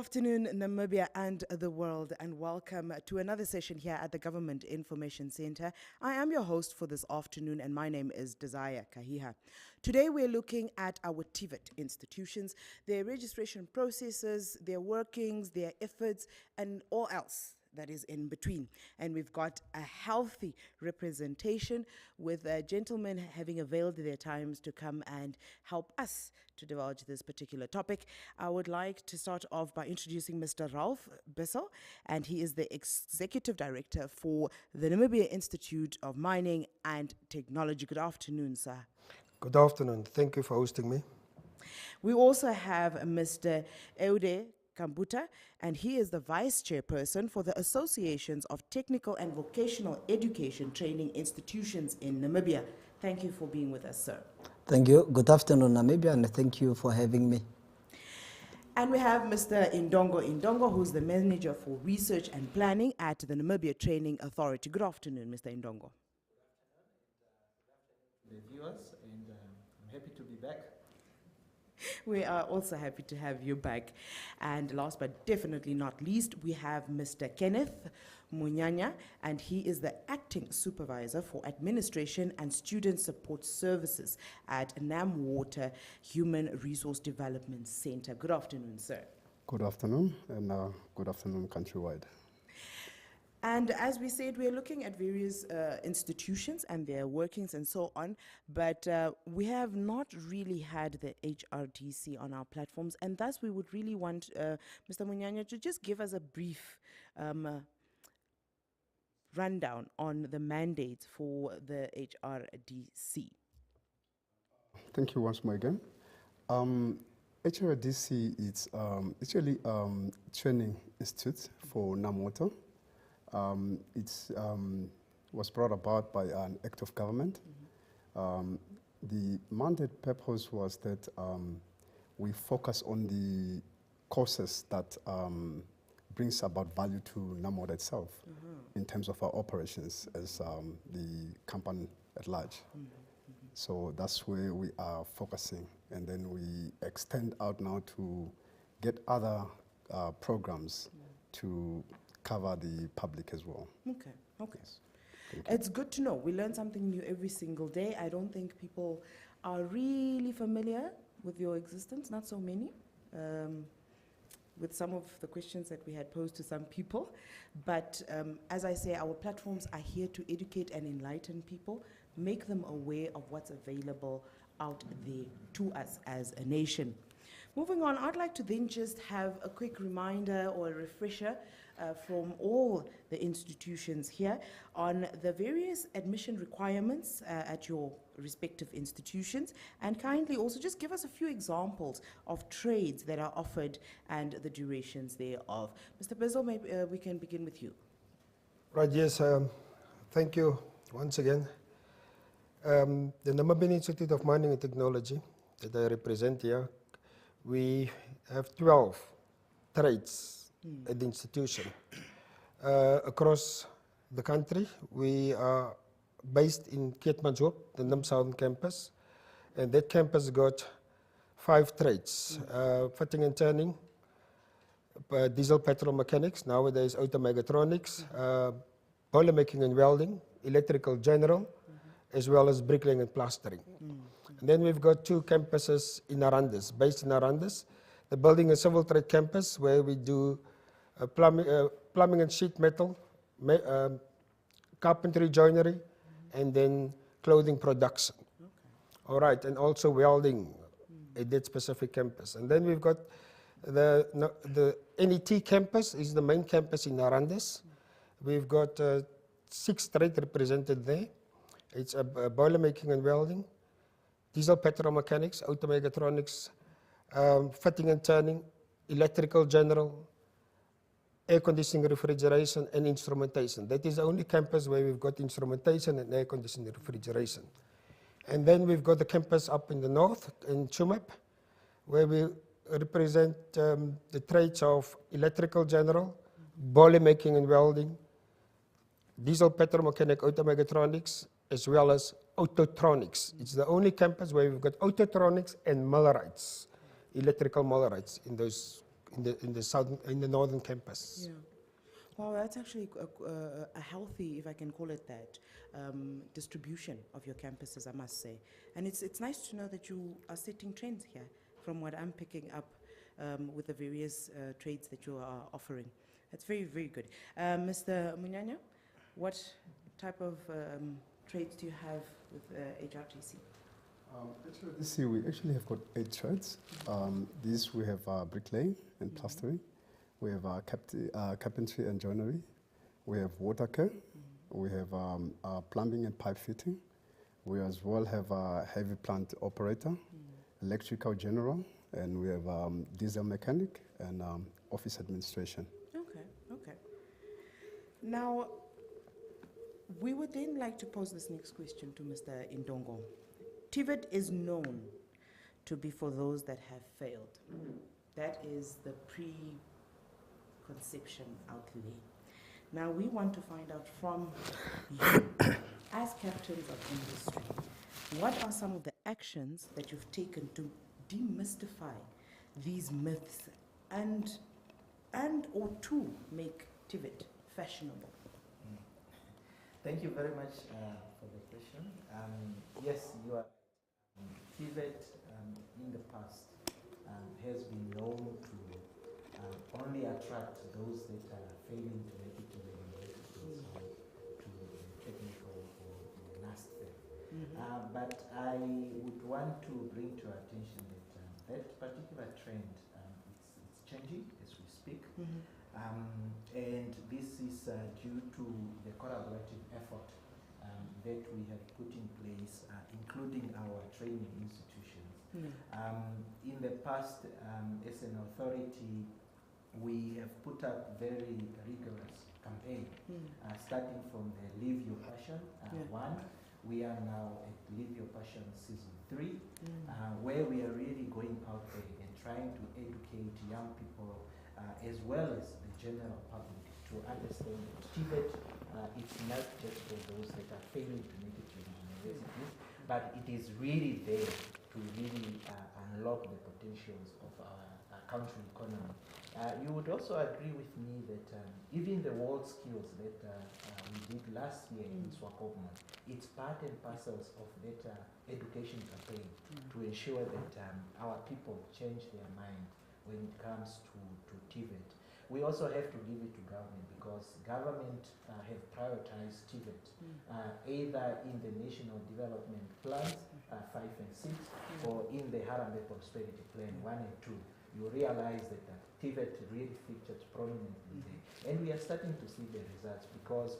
afternoon, Namibia and the world, and welcome to another session here at the Government Information Center. I am your host for this afternoon, and my name is Desire Kahiha. Today, we're looking at our Tvet institutions, their registration processes, their workings, their efforts, and all else that is in between. And we've got a healthy representation with gentlemen having availed their times to come and help us to divulge this particular topic. I would like to start off by introducing Mr. Ralph Bissell, and he is the Executive Director for the Namibia Institute of Mining and Technology. Good afternoon, sir. Good afternoon. Thank you for hosting me. We also have Mr. Eude Kambuta, and he is the Vice Chairperson for the Associations of Technical and Vocational Education Training Institutions in Namibia. Thank you for being with us, sir. Thank you. Good afternoon, Namibia, and thank you for having me. And we have Mr. Indongo, who's the Manager for Research and Planning at the Namibia Training Authority. Good afternoon, Mr. Indongo. The viewers, and I'm happy to be back. We are also happy to have you back. And last but definitely not least, we have Mr. Kenneth Munyanya, and he is the Acting Supervisor for Administration and Student Support Services at NamWater Human Resource Development Center. Good afternoon, sir. Good afternoon, and good afternoon countrywide. And as we said, we're looking at various institutions and their workings and so on, but we have not really had the HRDC on our platforms, and thus we would really want Mr. Munyanya to just give us a brief rundown on the mandates for the HRDC. Thank you once more again. HRDC is actually training institute for NamWater. It was brought about by an act of government. The mandate purpose was that we focus on the courses that brings about value to NamWater itself in terms of our operations as the company at large. So that's where we are focusing, and then we extend out now to get other programs to cover the public as well. Okay, okay. Yes. It's good to know. We learn something new every single day. I don't think people are really familiar with your existence, not so many, with some of the questions that we had posed to some people. But as I say, our platforms are here to educate and enlighten people, make them aware of what's available out there to us as a nation. Moving on, I'd like to then just have a quick reminder or a refresher from all the institutions here on the various admission requirements at your respective institutions, and kindly also just give us a few examples of trades that are offered and the durations thereof. Mr. Bissell, maybe we can begin with you. Right, yes, thank you once again. The Namibia Institute of Mining and Technology that I represent here, we have 12 trades at the institution. Across the country, we are based in Keetmanshoop, the NIM Southern campus, and that campus got 5 trades, fitting and turning, diesel petrol mechanics, nowadays automechatronics, boiler making and welding, electrical general, as well as bricklaying and plastering. And then we've got 2 campuses in Arandis, based in Arandis, the building and civil trade campus, where we do plumbing and sheet metal, carpentry, joinery, and then clothing production. Okay. All right, and also welding at that specific campus. And then we've got the NET campus, is the main campus in Arandis. We've got 6 trades represented there. It's boiler making and welding, diesel petrol mechanics, automechatronics, fitting and turning, electrical general, air conditioning, refrigeration, and instrumentation. That is the only campus where we've got instrumentation and air conditioning, refrigeration. And then we've got the campus up in the north, in Chumap, where we represent the trades of electrical general, boiler making and welding, diesel petromechanic, automechatronics, as well as autotronics. It's the only campus where we've got autotronics and millwrights, electrical millwrights in those in the northern campus. Yeah. Well, that's actually a healthy, if I can call it that, distribution of your campuses, I must say. And it's nice to know that you are setting trends here from what I'm picking up with the various trades that you are offering. That's very, very good. Mr. Munyanya, what type of trades do you have with HRTC? Actually, this year we actually have got 8 trades. This we have bricklaying and plastering. We have carpentry and joinery. We have water care. We have plumbing and pipe fitting. We as well have a heavy plant operator, electrical general, and we have diesel mechanic and office administration. Okay, okay. Now, we would then like to pose this next question to Mr. Indongo. Tvet is known to be for those that have failed. That is the preconception outlay. Now we want to find out from you, as captains of industry, what are some of the actions that you've taken to demystify these myths and or to make Tvet fashionable? Thank you very much for the question. Yes, you are. Tvet in the past has been known to only attract those that are failing to make it to the universities or to the technical or the NAST. But I would want to bring to our attention that that particular trend it's changing as we speak. And this is due to the collaborative effort that we have put in place, including our training institutions. In the past, as an authority, we have put up very rigorous campaign, starting from the Live Your Passion 1. We are now at Live Your Passion Season 3, where we are really going out there and trying to educate young people as well as the general public to understand that Tvet it's not just for those that are failing to make it to the universities, but it is really there to really unlock the potentials of our country economy. You would also agree with me that even the world skills that we did last year in Swakopmund, it's part and parcels of that education campaign to ensure that our people change their mind when it comes to Tvet. We also have to give it to government because government have prioritized Tvet either in the National Development Plans 5 and 6 or in the Harambe Prosperity Plan 1 and 2. You realize that Tvet really features prominently there. And we are starting to see the results because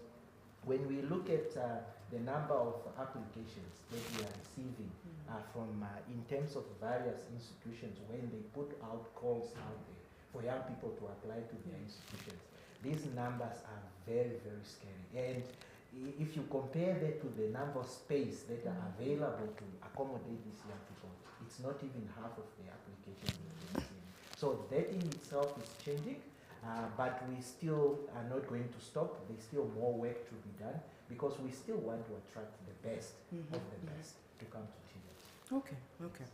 when we look at the number of applications that we are receiving from in terms of various institutions when they put out calls out there for young people to apply to their institutions, these numbers are very, very scary. And if you compare that to the number of space that are available to accommodate these young people, it's not even half of the applications that we're receiving. So that in itself is changing, but we still are not going to stop. There's still more work to be done because we still want to attract the best of the best to come to Tvet. Okay, okay.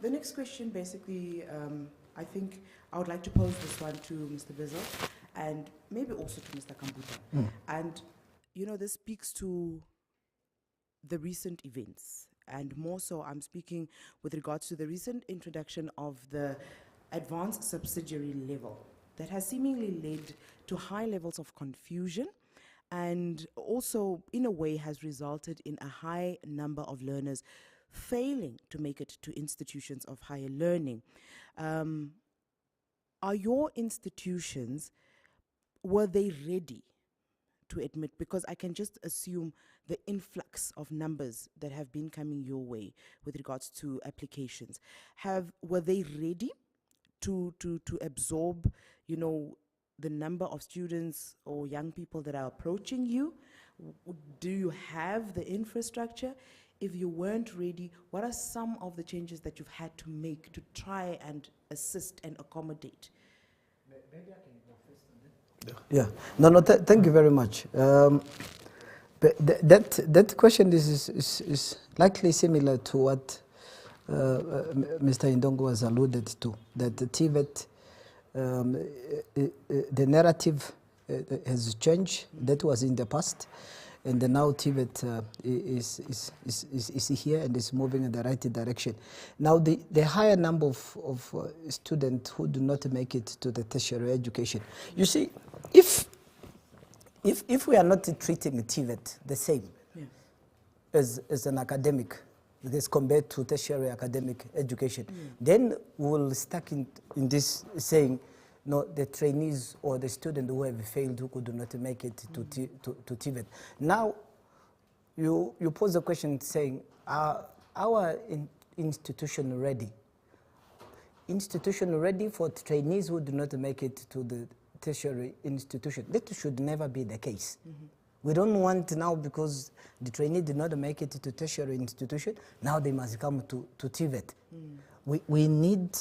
The next question basically, I think I would like to pose this one to Mr. Bizzle and maybe also to Mr. Kambuta. And, you know, this speaks to the recent events. And more so, I'm speaking with regards to the recent introduction of the advanced subsidiary level that has seemingly led to high levels of confusion and also, in a way, has resulted in a high number of learners failing to make it to institutions of higher learning. Are your institutions, were they ready to admit? Because I can just assume the influx of numbers that have been coming your way with regards to applications. Were they ready to absorb, you know, the number of students or young people that are approaching you? Do you have the infrastructure? If you weren't ready, what are some of the changes that you've had to make to try and assist and accommodate? Maybe I can go first on that. Yeah. No, thank you very much. But that question is likely similar to what Mr. Indongo has alluded to, that the Tvet the narrative has changed. That was in the past, and now Tvet is here and is moving in the right direction. Now, the higher number of students who do not make it to the tertiary education. You see, if we are not treating Tvet the same as an academic, as compared to tertiary academic education, then we will stuck in this saying, no, the trainees or the student who have failed, who could not make it to Tvet. Now, you pose a question saying, are our institution ready? Institution ready for trainees who do not make it to the tertiary institution? That should never be the case. We don't want now, because the trainee did not make it to tertiary institution, now they must come to Tvet. We need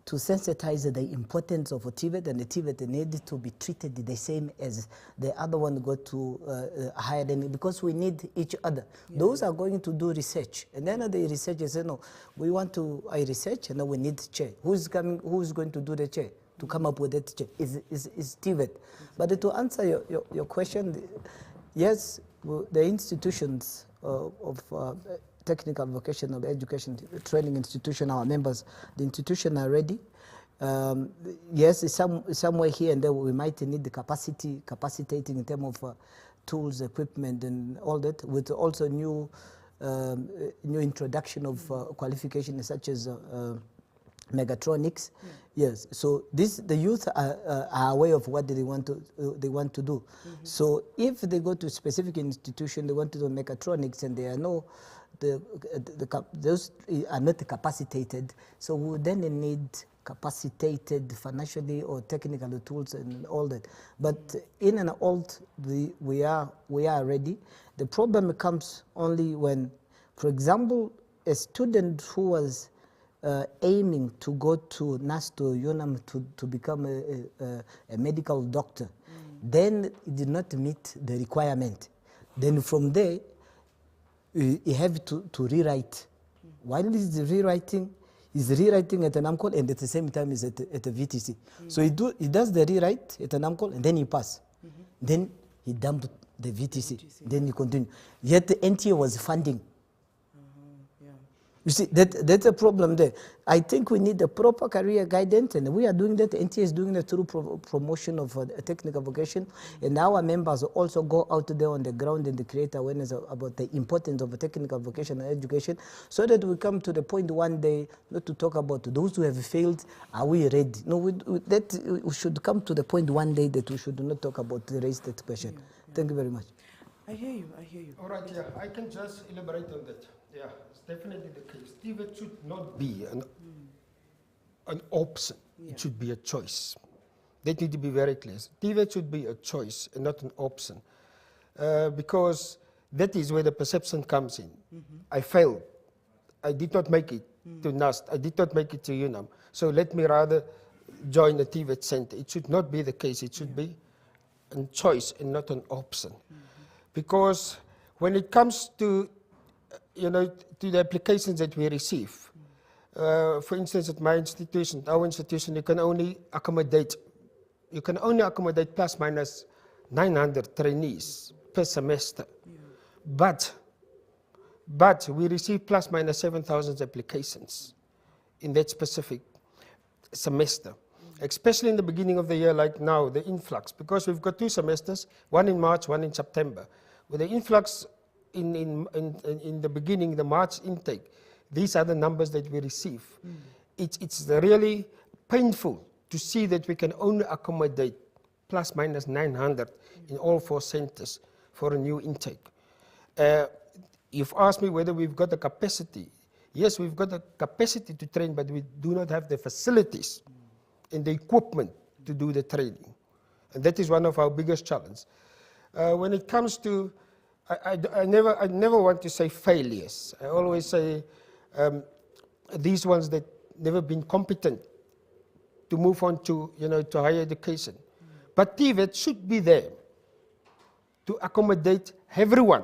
to sensitize the importance of Tvet, and the Tvet need to be treated the same as the other one go to higher learning, because we need each other. Those are going to do research, and then the researchers say, no, we want to research, and then we need chair. Who's going to do the chair? To come up with that chair is Tvet. But to answer your question, yes, the institutions of technical vocational education training institution, our members, the institution are ready. Yes, somewhere here and there we might need the capacitating in terms of tools, equipment, and all that, with also new introduction of qualifications such as mechatronics. Yes, so the youth are aware of what they want to do. So if they go to a specific institution, they want to do mechatronics, and they are those are not capacitated, so we then need capacitated financially or technical tools and all that. But in and out, we are ready. The problem comes only when, for example, a student who was aiming to go to NASTO, UNAM, to become a medical doctor, then he did not meet the requirement. Then from there, he have to rewrite. While he's rewriting at an AMCOL, and at the same time is at a VTC. So he does the rewrite at an AMCOL, and then he pass. Then he dumped the VTC. Then he continue. Yet the NTA was funding. You see, that's a problem there. I think we need a proper career guidance, and we are doing that. NTA is doing that through promotion of a technical vocation, and our members also go out there on the ground and create awareness about the importance of a technical vocational education, so that we come to the point one day not to talk about those who have failed, are we ready? No, we should come to the point one day that we should not talk about the raise that question. Thank you very much. I hear you. All right, yeah, I can just elaborate on that. Yeah, it's definitely the case. Tvet should not be an option. It should be a choice. That need to be very clear. Tvet should be a choice and not an option. Because that is where the perception comes in. I failed. I did not make it to NAST. I did not make it to UNAM. So let me rather join the Tvet center. It should not be the case. It should be a choice and not an option. Because when it comes to to the applications that we receive. For instance, at my institution, our institution, you can only accommodate plus minus 900 trainees per semester. But we receive plus minus 7,000 applications in that specific semester. Especially in the beginning of the year, like now, the influx, because we've got 2 semesters, one in March, one in September. With the influx in the beginning, the March intake, these are the numbers that we receive. It's really painful to see that we can only accommodate plus minus 900 in all 4 centers for a new intake. You've asked me whether we've got the capacity. Yes, we've got the capacity to train, but we do not have the facilities and the equipment to do the training. And that is one of our biggest challenges. When it comes to I never want to say failures. I always say these ones that never been competent to move on to higher education. But Tvet should be there to accommodate everyone.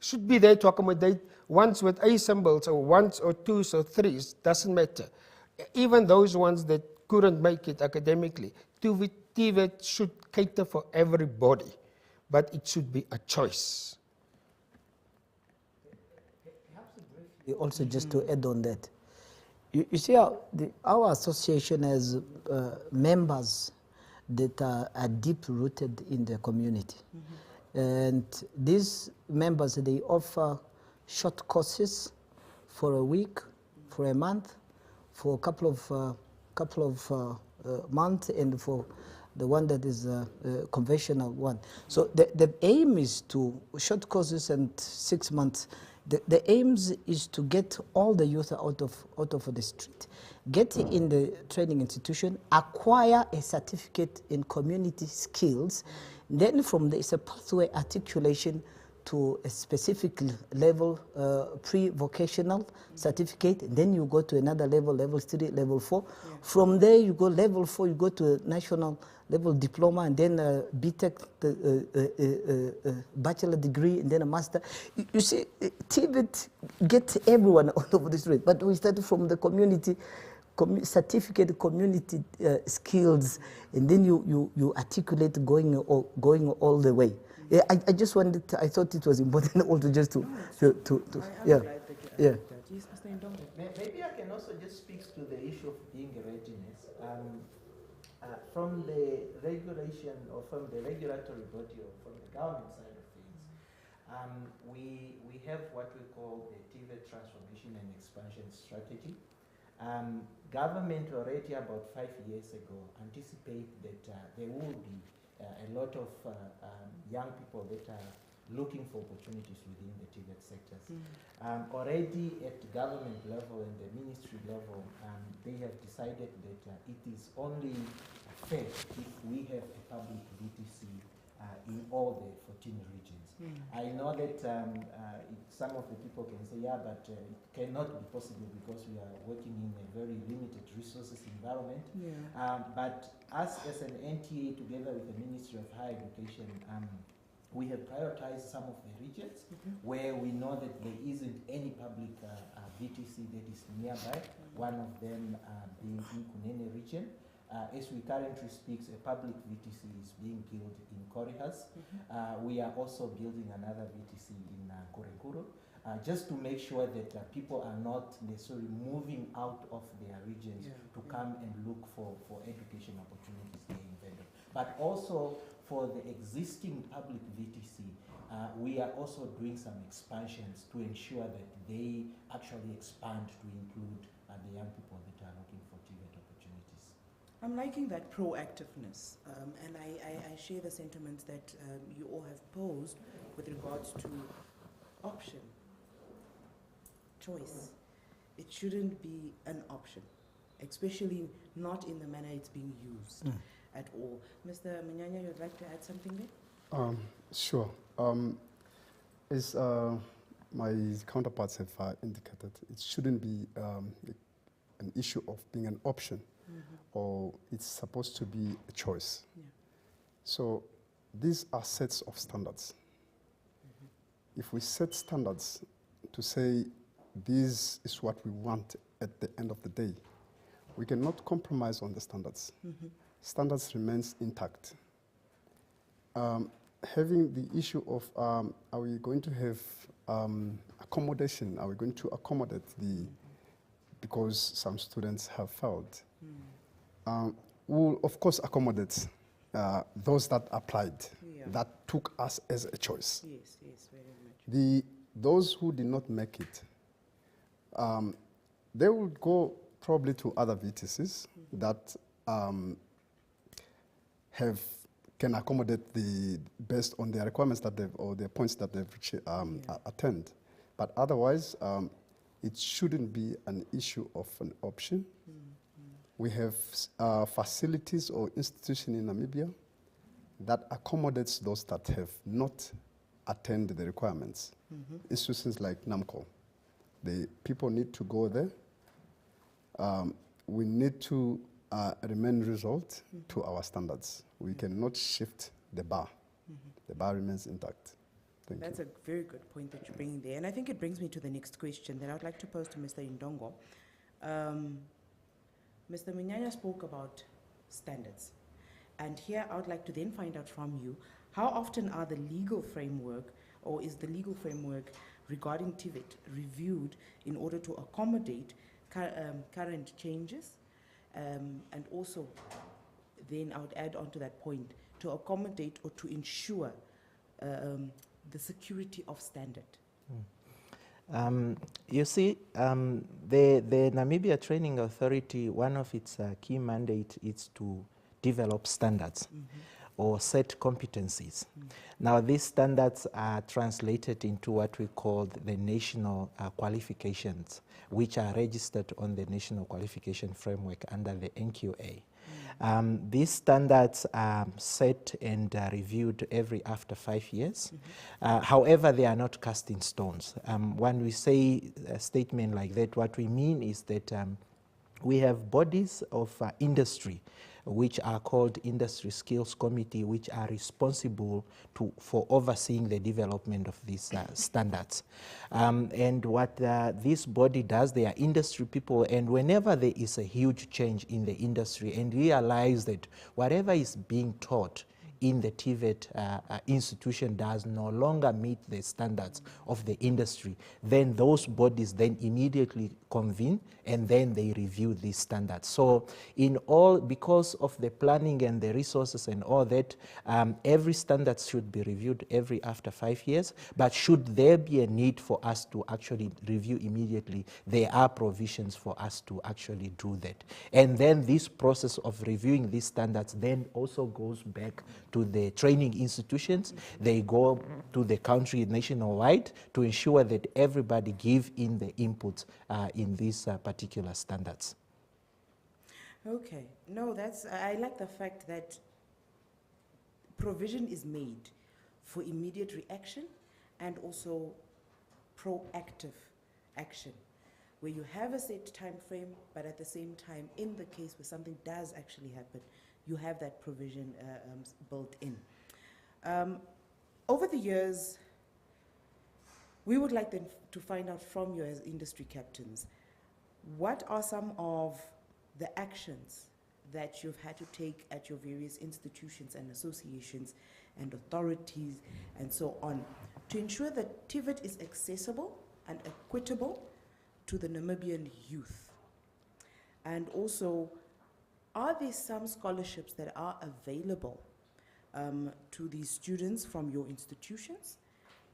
Should be there to accommodate ones with A symbols or 1s or 2s or 3s, doesn't matter. Even those ones that couldn't make it academically. TVET should cater for everybody, but it should be a choice. Also, just to add on that, you see, our association has members that are deep-rooted in the community. And these members, they offer short courses for a week, for a month, for a couple of months, and for the one that is a conventional one. So the aim is to, short courses and 6 months, the aim is to get all the youth out of the street, get in the training institution, acquire a certificate in community skills, then from there it's a pathway articulation to a specific level, pre-vocational certificate, then you go to another level, level 3, level 4. Yeah. From there you go level 4, you go to a national level diploma, and then a BTech, bachelor degree, and then a master. You see, Tvet gets everyone all over the street, but we started from the community, certificate community skills, and then you articulate going all the way. Yeah, I just wanted to, I thought it was important also just to yeah. Yeah. Maybe I can also just speak to the issue of being a readiness. From the regulation or from the regulatory body or from the government side of things, we have what we call the Tvet transformation and expansion strategy. Government already about 5 years ago anticipate that there will be a lot of young people that are looking for opportunities within the Tvet sectors. Already at government level and the ministry level, they have decided that it is only fair if we have a public VTC in all the 14 regions. I know that some of the people can say, yeah, but it cannot be possible because we are working in a very limited resources environment. Yeah. But us as an NTA, together with the Ministry of Higher Education, we have prioritized some of the regions where we know that there isn't any public VTC that is nearby, one of them being in Kunene region. As we currently speak, a public VTC is being built in Korihas. We are also building another VTC in Korekuru, just to make sure that people are not necessarily moving out of their regions to come and look for education opportunities there in Venda. But also for the existing public VTC, we are also doing some expansions to ensure that they actually expand to include the young people that are looking for Tvet opportunities. I'm liking that proactiveness, and I share the sentiments that you all have posed with regards to option, choice. It shouldn't be an option, especially not in the manner it's being used at all. Mr. Manyanya, you'd like to add something there? Sure. As my counterparts have indicated, it shouldn't be an issue of being an option, or it's supposed to be a choice. Yeah. So these are sets of standards. If we set standards to say this is what we want at the end of the day, we cannot compromise on the standards. Standards remains intact. Having the issue of are we going to have accommodation? Are we going to accommodate because some students have failed? We'll of course accommodate those that applied, that took us as a choice. Yes, yes, very much. Those who did not make it, they will go probably to other VTCs that can accommodate based on their requirements that they've, or their points that they've attained. But otherwise, it shouldn't be an issue of an option. We have facilities or institutions in Namibia that accommodates those that have not attained the requirements. Institutions like NAMCO, the people need to go there. We need to remain result to our standards. We cannot shift the bar. The bar remains intact. Thank you. That's a very good point that you're bringing there. And I think it brings me to the next question that I would like to pose to Mr. Indongo. Mr. Minyanya spoke about standards. And here I would like to then find out from you, how often are the legal framework, or is the legal framework regarding Tvet reviewed in order to accommodate current changes? And also, then I would add on to that point, to accommodate or to ensure the security of standard. You see, the Namibia Training Authority, one of its key mandate is to develop standards or set competencies. Now, these standards are translated into what we call the national qualifications, which are registered on the National Qualification Framework under the NQA. These standards are set and reviewed after 5 years. However, they are not cast in stones. When we say a statement like that, what we mean is that we have bodies of industry which are called Industry Skills Committee, which are responsible for overseeing the development of these standards. And what this body does, they are industry people, and whenever there is a huge change in the industry and realize that whatever is being taught in the Tvet institution does no longer meet the standards of the industry, then those bodies then immediately convene and then they review these standards. So in all, because of the planning and the resources and all that, every standard should be reviewed after 5 years, but should there be a need for us to actually review immediately, there are provisions for us to actually do that. And then this process of reviewing these standards then also goes back to the training institutions. They go to the country nationwide to ensure that everybody give in the input in these particular standards. Okay, no, I like the fact that provision is made for immediate reaction and also proactive action, where you have a set time frame, but at the same time, in the case where something does actually happen, you have that provision built in. Over the years, we would like then to find out from you as industry captains, what are some of the actions that you've had to take at your various institutions and associations and authorities and so on to ensure that Tvet is accessible and equitable to the Namibian youth? And also, are there some scholarships that are available to these students from your institutions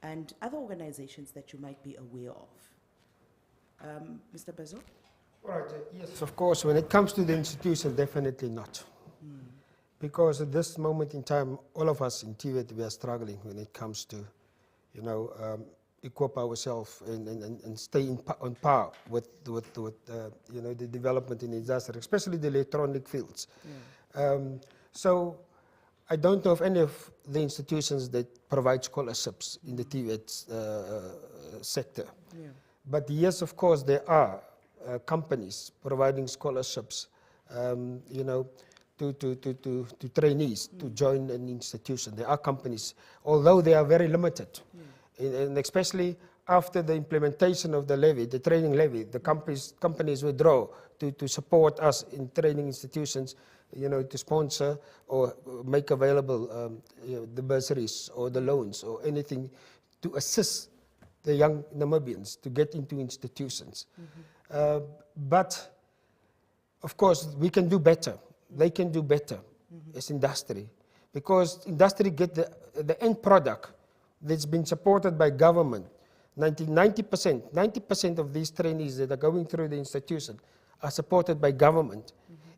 and other organizations that you might be aware of? Mr. Bezo? All right, yes, of course, when it comes to the institution, definitely not. Because at this moment in time, all of us in Tvet, we are struggling when it comes to, equip ourselves and stay on par with the development in the industry, especially the electronic fields. So I don't know of any of the institutions that provide scholarships in the Tvet sector. But yes, of course, there are companies providing scholarships, to trainees to join an institution. There are companies, although they are very limited. And especially after the implementation of the levy, the training levy, the companies withdraw to support us in training institutions, to sponsor or make available the bursaries or the loans or anything to assist the young Namibians to get into institutions. But, of course, we can do better. They can do better as industry, because industry get the end product that's been supported by government. 90% of these trainees that are going through the institution are supported by government,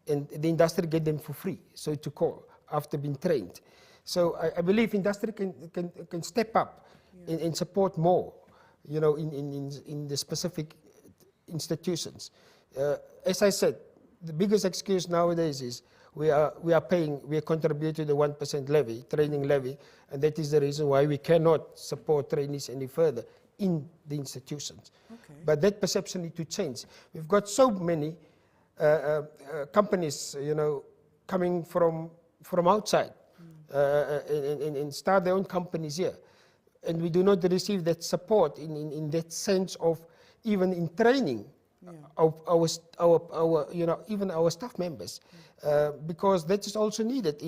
and the industry get them for free, so to call, after being trained. So I believe industry can step up and support more, in the specific institutions. As I said, the biggest excuse nowadays is we are contributing to the 1% levy, training levy, and that is the reason why we cannot support trainees any further in the institutions. But that perception needs to change. We've got so many companies, coming from outside and start their own companies here, and we do not receive that support in that sense of even in training our even our staff members, because that is also needed.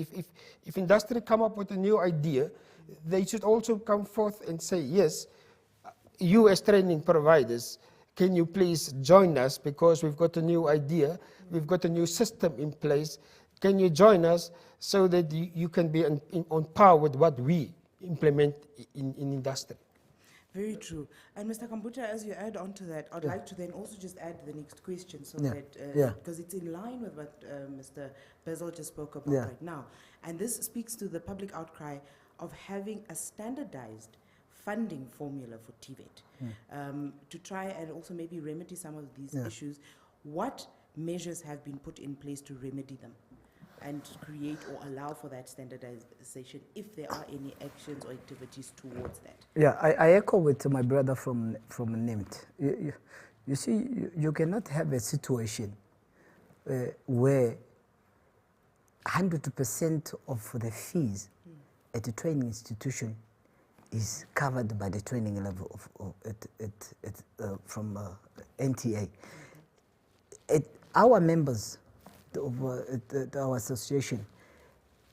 If industry come up with a new idea, they should also come forth and say, yes, you as training providers, can you please join us because we've got a new idea, we've got a new system in place. Can you join us so that you can be on par with what we implement in industry? Very true. And Mr. Kamputa, as you add on to that, I'd like to then also just add the next question so that, because it's in line with what Mr. Bezel just spoke about right now. And this speaks to the public outcry of having a standardized funding formula for Tvet to try and also maybe remedy some of these issues. What measures have been put in place to remedy them and create or allow for that standardization, if there are any actions or activities towards that? Yeah, I echo with my brother from NIMT. You see, you cannot have a situation where 100% of the fees at a training institution is covered by the training level from NTA. Our members of our association,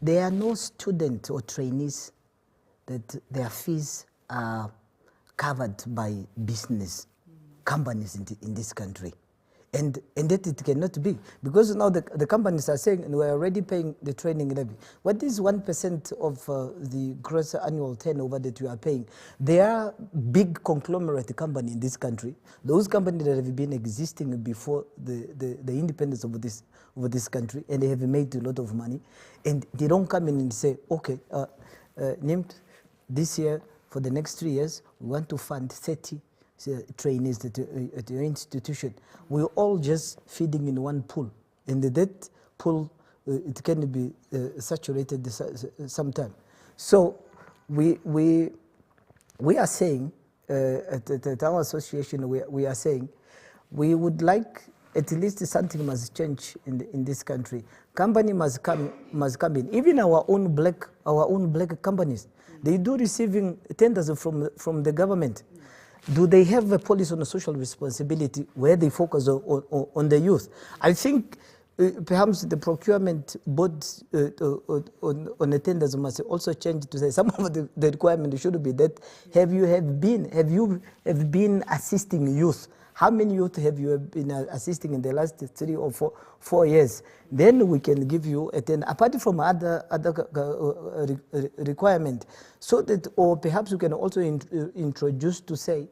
there are no students or trainees that their fees are covered by business companies in this country. And that it cannot be, because now the companies are saying we're already paying the training levy. What is 1% of the gross annual turnover that you are paying? They are big conglomerate company in this country. Those companies that have been existing before the independence of this country, and they have made a lot of money, and they don't come in and say, okay, NIMT, this year for the next 3 years we want to fund 30 trainees at your institution. We're all just feeding in one pool, and that pool it can be saturated sometime. So we are saying at our association, we are saying we would like at least something must change in this country. Company must come in. Even our own black companies, they do receiving tenders from the government. Do they have a policy on social responsibility where they focus on the youth? I think perhaps the procurement board on the tenders must also change to say some of the requirement should be that have you been assisting youth? How many youth have you been assisting in the last 3 or 4 years? Then we can give you a tender, apart from other requirement, so that, or perhaps we can also introduce to say,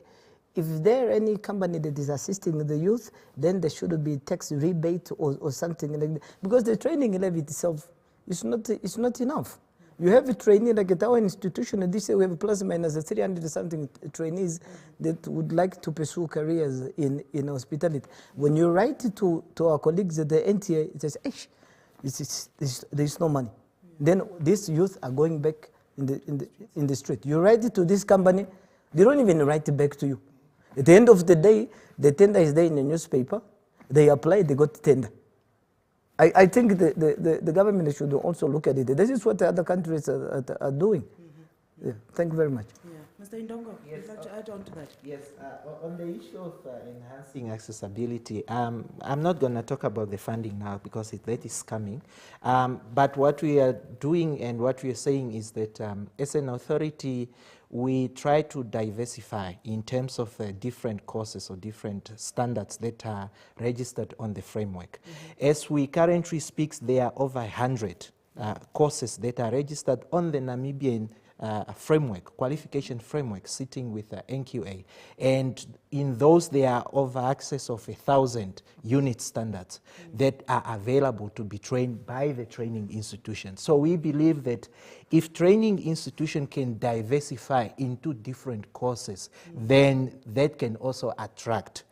if there any company that is assisting the youth, then there should be tax rebate or something like that. Because the training levy itself is not enough. You have a trainee like at our institution, and this year we have plus minus 300 something trainees that would like to pursue careers in hospitality. When you write to our colleagues at the NTA, it says, there is no money. Then these youth are going back in the street. You write it to this company, they don't even write it back to you. At the end of the day, the tender is there in the newspaper. They apply, they got tender. I think the government should also look at it. This is what the other countries are doing. Yeah, thank you very much. Yeah. Mr. Indongo, would you like to add on to that? Yes, on the issue of enhancing accessibility, I'm not going to talk about the funding now because that is coming. But what we are doing and what we are saying is that as an authority, we try to diversify in terms of different courses or different standards that are registered on the framework. As we currently speak, there are over 100 courses that are registered on the Namibian framework, qualification framework, sitting with NQA. And in those, there are over excess of 1,000 unit standards that are available to be trained by the training institution. So we believe that if training institution can diversify into different courses, then that can also attract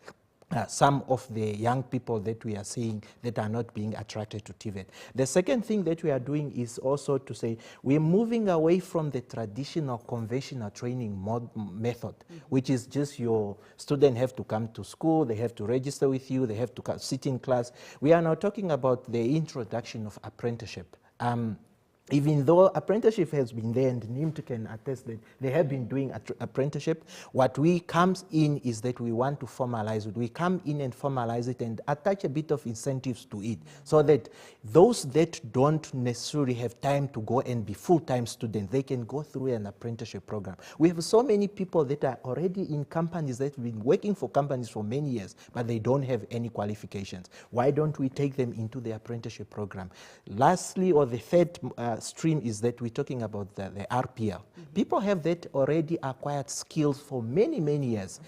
some of the young people that we are seeing that are not being attracted to Tvet. The second thing that we are doing is also to say we're moving away from the traditional conventional training method, which is just your student have to come to school, they have to register with you, they have to sit in class. We are now talking about the introduction of apprenticeship. even though apprenticeship has been there, and NIMT can attest that they have been doing apprenticeship, what we comes in is that we want to formalize it. We come in and formalize it and attach a bit of incentives to it, so that those that don't necessarily have time to go and be full-time students, they can go through an apprenticeship program. We have so many people that are already in companies that have been working for companies for many years, but they don't have any qualifications. Why don't we take them into the apprenticeship program? Lastly, or the third stream is that we're talking about the RPL. People have that already acquired skills for many, many years.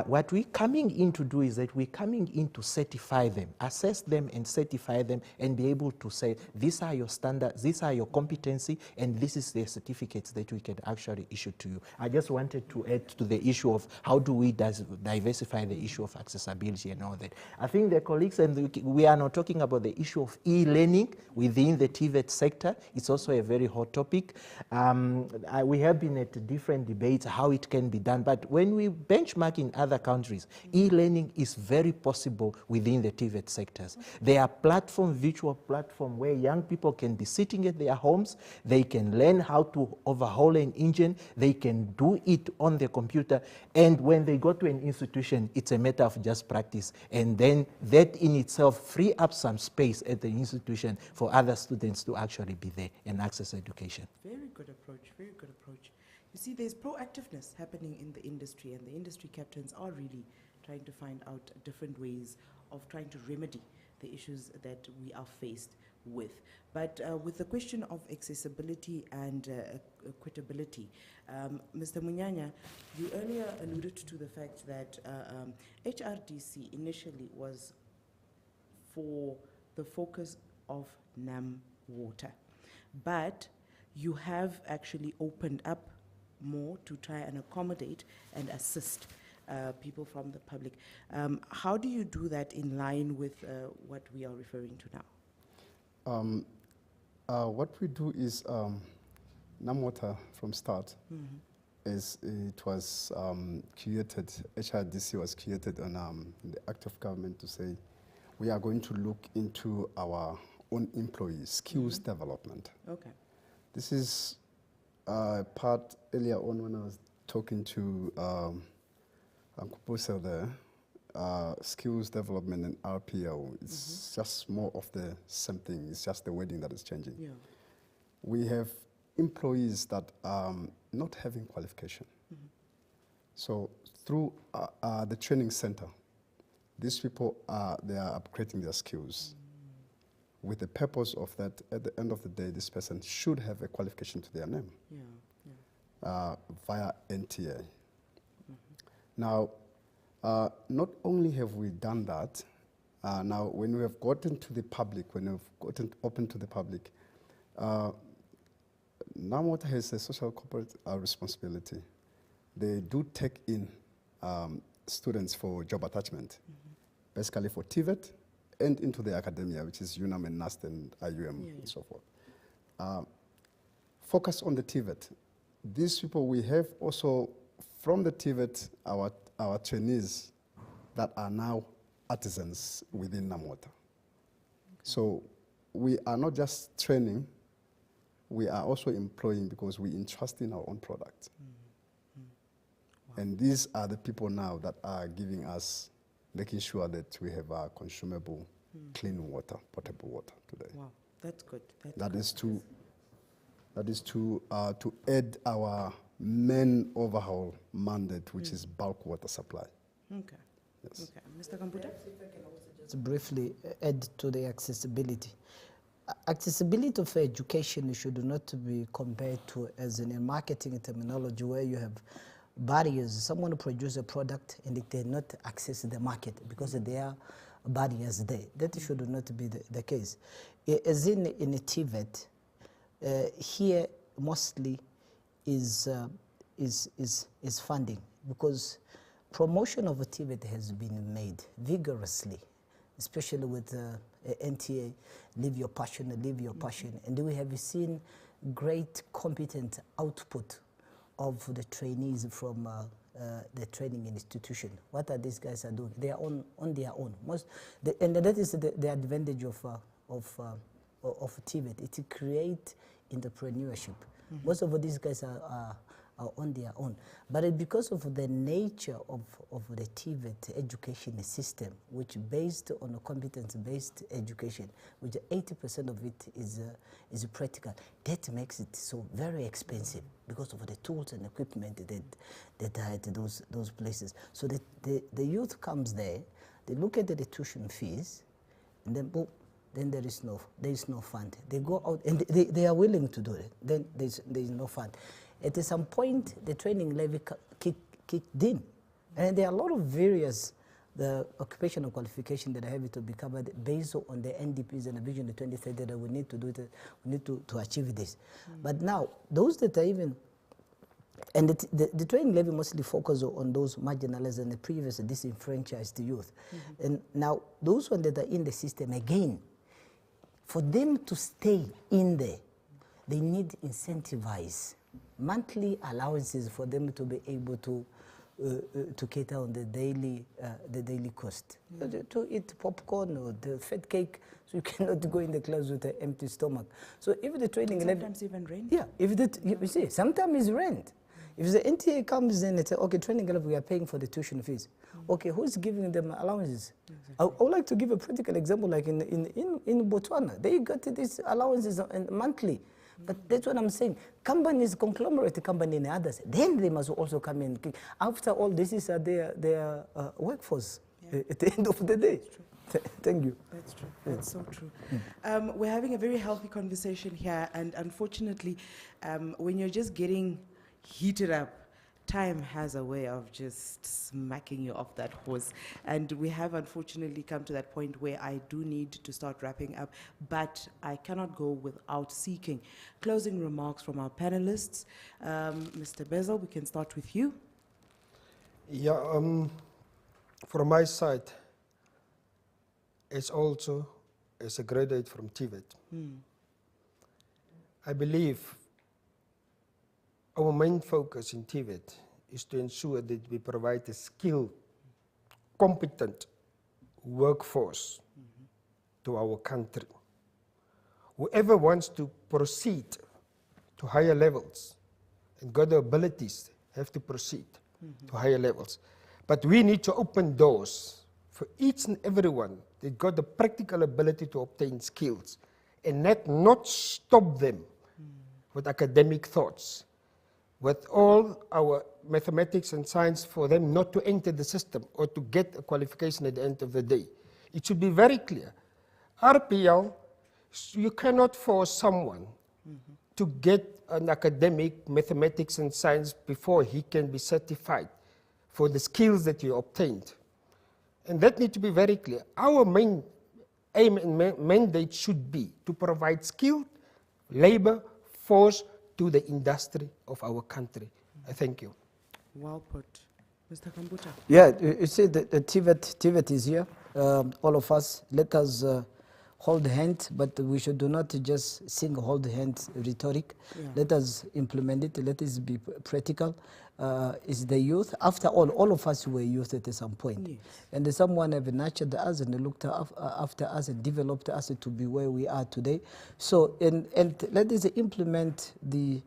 What we're coming in to do is that we're coming in to certify them, assess them and certify them, and be able to say, these are your standards, these are your competency, and this is the certificates that we can actually issue to you. I just wanted to add to the issue of how do we diversify the issue of accessibility and all that. I think the colleagues, and we are not talking about the issue of e-learning within the Tvet sector. It's also a very hot topic. We have been at different debates how it can be done, but when we benchmark in other countries, e-learning is very possible within the Tvet sectors. There are virtual platform where young people can be sitting at their homes, they can learn how to overhaul an engine, they can do it on the computer, and when they go to an institution, it's a matter of just practice, and then that in itself free up some space at the institution for other students to actually be there and access education. Very good approach, very good approach. You see, there's proactiveness happening in the industry, and the industry captains are really trying to find out different ways of trying to remedy the issues that we are faced with. But with the question of accessibility and equitability, Mr. Munyanya, you earlier alluded to the fact that HRDC initially was for the focus of NAM water, but you have actually opened up more to try and accommodate and assist people from the public. How do you do that in line with what we are referring to now? What we do is NAMWater from start is it was created, HRDC was created on the act of government to say we are going to look into our own employees, skills development. Okay. This is part earlier on when I was talking to Uncle Pusa there, skills development and RPO. It's just more of the same thing. It's just the wording that is changing. Yeah. We have employees that are not having qualification. So through the training center, these people they are upgrading their skills with the purpose of that at the end of the day, this person should have a qualification to their name via NTA. Now, not only have we done that, now when we have gotten to the public, when we've gotten open to the public, NAMWater has a social corporate responsibility. They do take in students for job attachment, basically for Tvet and into the academia, which is UNAM and NAST and IUM and so forth. Focus on the Tvet. These people, we have also from the Tvet, our trainees that are now artisans within NAMWater. So we are not just training, we are also employing because we entrust in our own product. Wow. And these are the people now that are giving us, making sure that we have consumable, clean water, potable water today. Wow, that's good. That is to add our main overhaul mandate, which is bulk water supply. Okay. Yes. Okay. Mr. Kamputa? If I can also just briefly add to the accessibility. Accessibility of education should not be compared to as in a marketing terminology where you have barriers. Someone produce a product and they cannot access the market because there are barriers there. That should not be the case. As in a Tvet, here mostly is funding, because promotion of a Tvet has been made vigorously, especially with NTA, live your passion, and we have seen great competent output of the trainees from the training institution. What are these guys are doing? They are on their own. And that is the advantage of of Tvet is to create entrepreneurship. Most of these guys are on their own. But because of the nature of the Tvet education system, which based on a competence-based education, which 80% of it is practical, that makes it so very expensive because of the tools and equipment that are at those places. So the youth comes there, they look at the tuition fees, and then boom, then there is no fund. They go out and they are willing to do it. Then there is no fund. At some point, the training levy kicked in. And there are a lot of various the occupational qualification that have to be covered based on the NDPs and the Vision 2030 that we need to do it, we need to achieve this. But now, those that are even, and the training levy mostly focuses on those marginalized and the previously disenfranchised youth. And now, those ones that are in the system, again, for them to stay in there, they need incentivize monthly allowances for them to be able to cater on the daily cost. To eat popcorn or the fat cake, so you cannot go in the class with an empty stomach. So if the training sometimes even rent. Yeah, if you see, sometimes it's rent. If the NTA comes in and says, okay, training level, we are paying for the tuition fees. Okay, who's giving them allowances? Exactly. I would like to give a practical example, like in Botswana. They got these allowances monthly. But that's what I'm saying. Companies, conglomerate company and others, then they must also come in. After all, this is their workforce at the end of the day. Thank you. That's true. That's so true. We're having a very healthy conversation here, and unfortunately, when you're just getting heated up, time has a way of just smacking you off that horse. And we have unfortunately come to that point where I do need to start wrapping up, but I cannot go without seeking closing remarks from our panelists. Mr. Bezel, we can start with you. Yeah, from my side, it's also as a graduate from Tvet. I believe our main focus in Tvet is to ensure that we provide a skilled, competent workforce to our country. Whoever wants to proceed to higher levels and got the abilities have to proceed to higher levels. But we need to open doors for each and everyone that got the practical ability to obtain skills and not stop them with academic thoughts, with all our mathematics and science for them not to enter the system or to get a qualification at the end of the day. It should be very clear. RPL, you cannot force someone to get an academic mathematics and science before he can be certified for the skills that you obtained. And that needs to be very clear. Our main aim and mandate should be to provide skilled labor force to the industry of our country. I thank you. Well put. Mr. Kambuta. Yeah, you see, the Tvet is here. All of us, let us hold hands, but we should not just sing hold hands rhetoric. Yeah. Let us implement it. Let us be practical. It's the youth. After all of us were youth at some point. Yes. And someone have nurtured us and looked after us and developed us to be where we are today. So, and let us implement the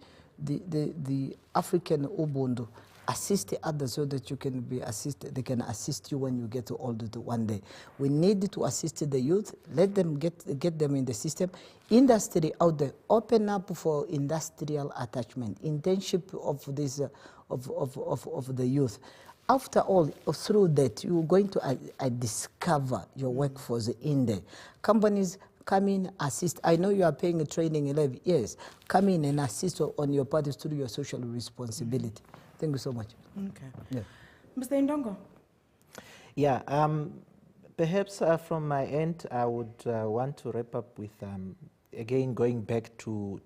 African Ubuntu. Assist others so that you can be assisted. They can assist you when you get older one day. We need to assist the youth. Let them get them in the system. Industry out there, open up for industrial attachment, internship of this of the youth. After all, through that, you're going to discover your workforce in there. Companies come in, assist. I know you are paying a training levy. Yes, come in and assist on your part through your social responsibility. Thank you so much. Okay. Yeah. Mr. Ndongo. Yeah, perhaps from my end, I would want to wrap up with, again, going back to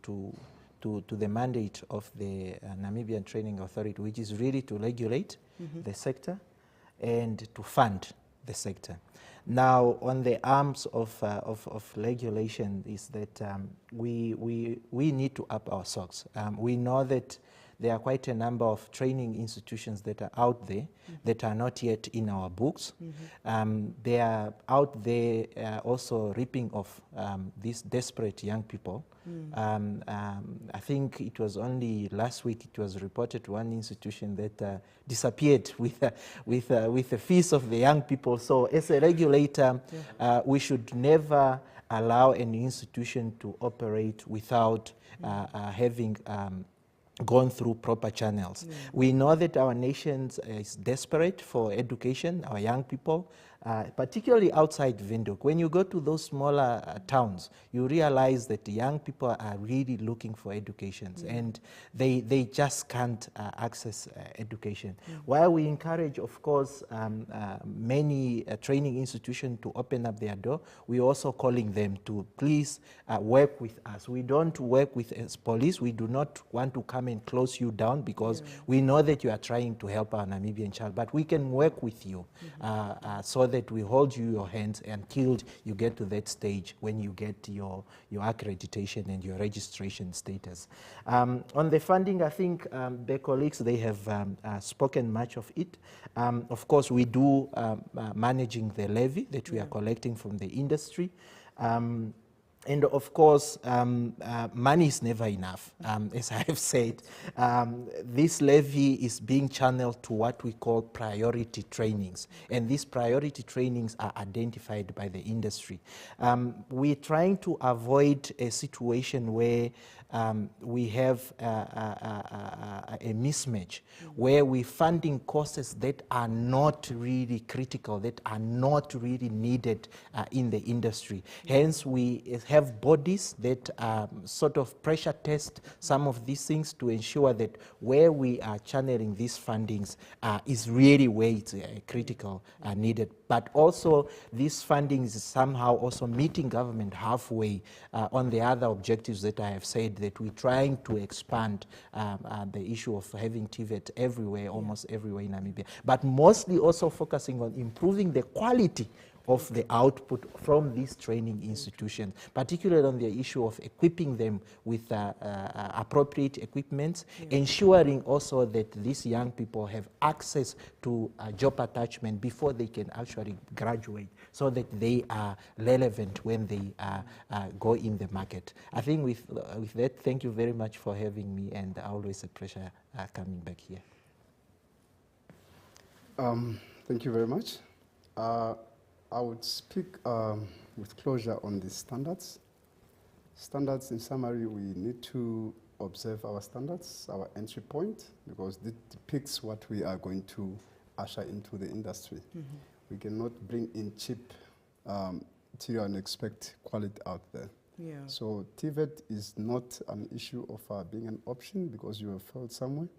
the mandate of the Namibian Training Authority, which is really to regulate the sector and to fund the sector. Now, on the arms of regulation is that we need to up our socks. We know that there are quite a number of training institutions that are out there that are not yet in our books. They are out there also reaping off these desperate young people. I think it was only last week it was reported one institution that disappeared with the fees of the young people. So as a regulator, we should never allow any institution to operate without having gone through proper channels. We know that our nation is desperate for education, our young people, particularly outside Windhoek. When you go to those smaller towns, you realize that the young people are really looking for educations and they just can't access education. While we encourage, of course, many training institutions to open up their door, we're also calling them to please work with us. We don't work with as police. We do not want to come and close you down because we know that you are trying to help our Namibian child, but we can work with you so that we hold you your hands until you get to that stage when you get your accreditation and your registration status. On the funding, I think the colleagues, they have spoken much of it. Of course, we do managing the levy that we are collecting from the industry. And of course, money is never enough. As I have said, this levy is being channeled to what we call priority trainings. And these priority trainings are identified by the industry. We're trying to avoid a situation where we have a mismatch where we're funding courses that are not really critical, that are not really needed in the industry. Hence, we have bodies that sort of pressure test some of these things to ensure that where we are channeling these fundings is really where it's critical, needed. But also, this funding is somehow also meeting government halfway on the other objectives that I have said, that we're trying to expand the issue of having Tvet everywhere, almost everywhere in Namibia, but mostly also focusing on improving the quality of the output from these training institutions, particularly on the issue of equipping them with appropriate equipment, ensuring also that these young people have access to job attachment before they can actually graduate, so that they are relevant when they go in the market. I think with that, thank you very much for having me, and always a pleasure coming back here. Thank you very much. I would speak with closure on the standards. Standards, in summary, we need to observe our standards, our entry point, because it depicts what we are going to usher into the industry. We cannot bring in cheap material and expect quality out there. So Tvet is not an issue of being an option because you have failed somewhere.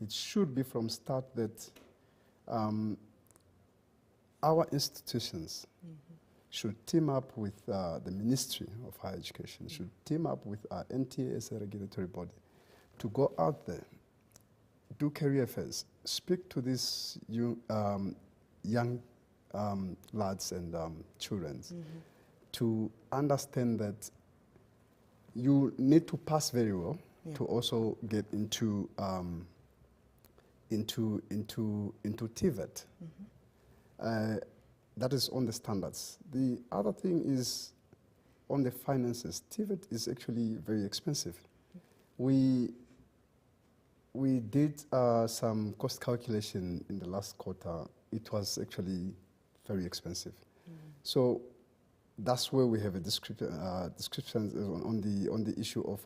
It should be from start that our institutions should team up with the Ministry of Higher Education, should team up with our NTA as a regulatory body to go out there, do career fairs, speak to these young lads and children to understand that you need to pass very well to also get into Tvet. That is on the standards. The other thing is on the finances. Tvet is actually very expensive. We did some cost calculation in the last quarter. It was actually very expensive. So that's where we have a description on the issue of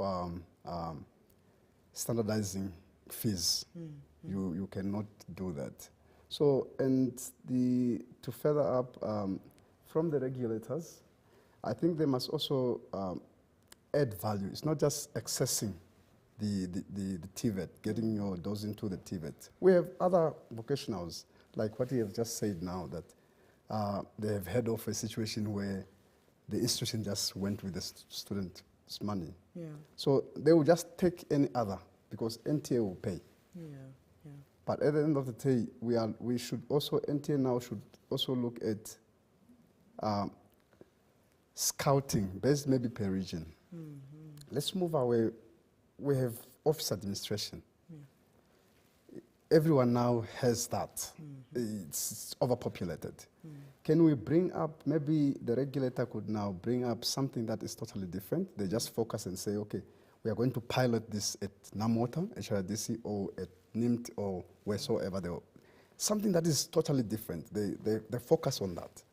standardizing fees. You cannot do that. So, and to further up, from the regulators, I think they must also add value. It's not just accessing the Tvet, getting your doors into the Tvet. We have other vocationals, like what you have just said now, that they have heard of a situation where the institution just went with the student's money. So they will just take any other, because NTA will pay. But at the end of the day, we should also, NTA now should also look at scouting, based maybe per region. Let's move away. We have office administration. everyone now has that. It's overpopulated. Can we bring up, maybe the regulator could now bring up something that is totally different? They just focus and say, okay, we are going to pilot this at Namota, HRDC, or at NIMT, or wheresoever. Something that is totally different. They focus on that.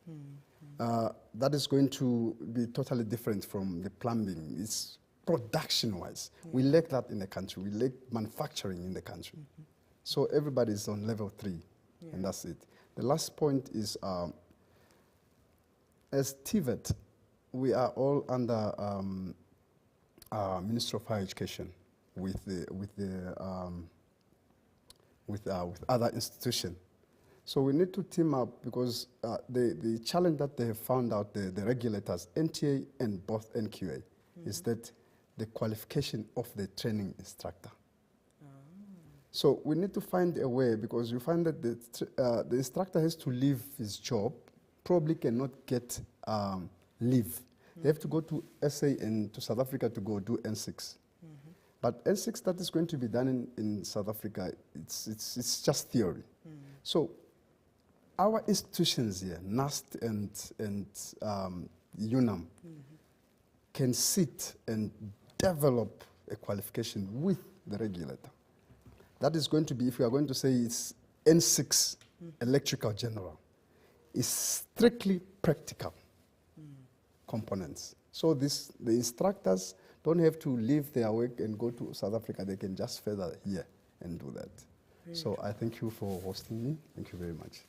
That is going to be totally different from the plumbing. It's production-wise. We lack that in the country. We lack manufacturing in the country. So everybody is on level 3, and that's it. The last point is, as Tvet, we are all under Ministry of Higher Education with other institutions. So we need to team up, because the challenge that they have found out, the regulators, NTA and both NQA, is that the qualification of the training instructor. So we need to find a way, because you find that the instructor has to leave his job, probably cannot get leave. They have to go to SA and to South Africa to go do N6. But N6 that is going to be done in South Africa, it's just theory. So our institutions here, NAST and UNAM, can sit and develop a qualification with the regulator. That is going to be, if we are going to say it's N6 electrical general, it's strictly practical components. So the instructors don't have to leave their work and go to South Africa. They can just further here and do that. So I thank you for hosting me. Thank you very much.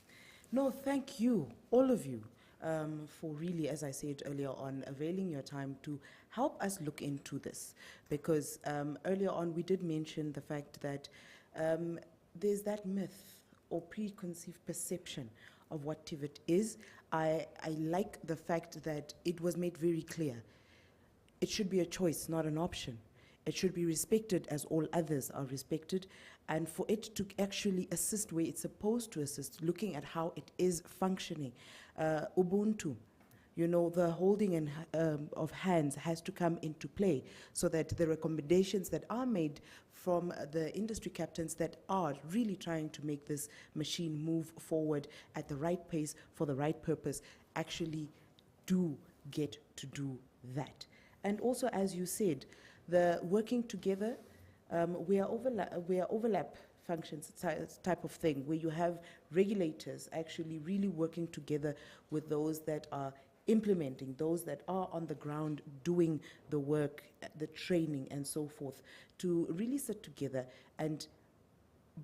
No, thank you, all of you, for really, as I said earlier on, availing your time to help us look into this. Because earlier on we did mention the fact that there's that myth or preconceived perception of what Tvet is. I like the fact that it was made very clear. It should be a choice, not an option. It should be respected as all others are respected, and for it to actually assist where it's supposed to assist, looking at how it is functioning. Ubuntu, you know, the holding of hands has to come into play, so that the recommendations that are made from the industry captains that are really trying to make this machine move forward at the right pace for the right purpose actually do get to do that. And also, as you said, the working together, we are overlap functions type of thing, where you have regulators actually really working together with those that are implementing, those that are on the ground doing the work, the training and so forth, to really sit together and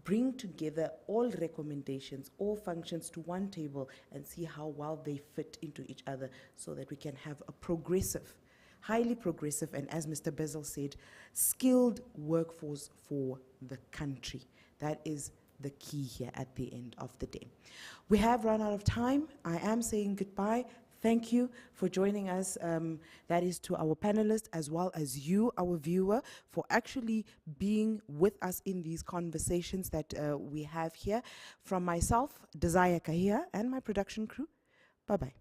bring together all recommendations, all functions to one table and see how well they fit into each other, so that we can have a progressive, highly progressive, and as Mr. Bezel said, skilled workforce for the country. That is the key here at the end of the day. We have run out of time. I am saying goodbye. Thank you for joining us. That is to our panelists, as well as you, our viewer, for actually being with us in these conversations that we have here. From myself, Desire Kahia, and my production crew, bye-bye.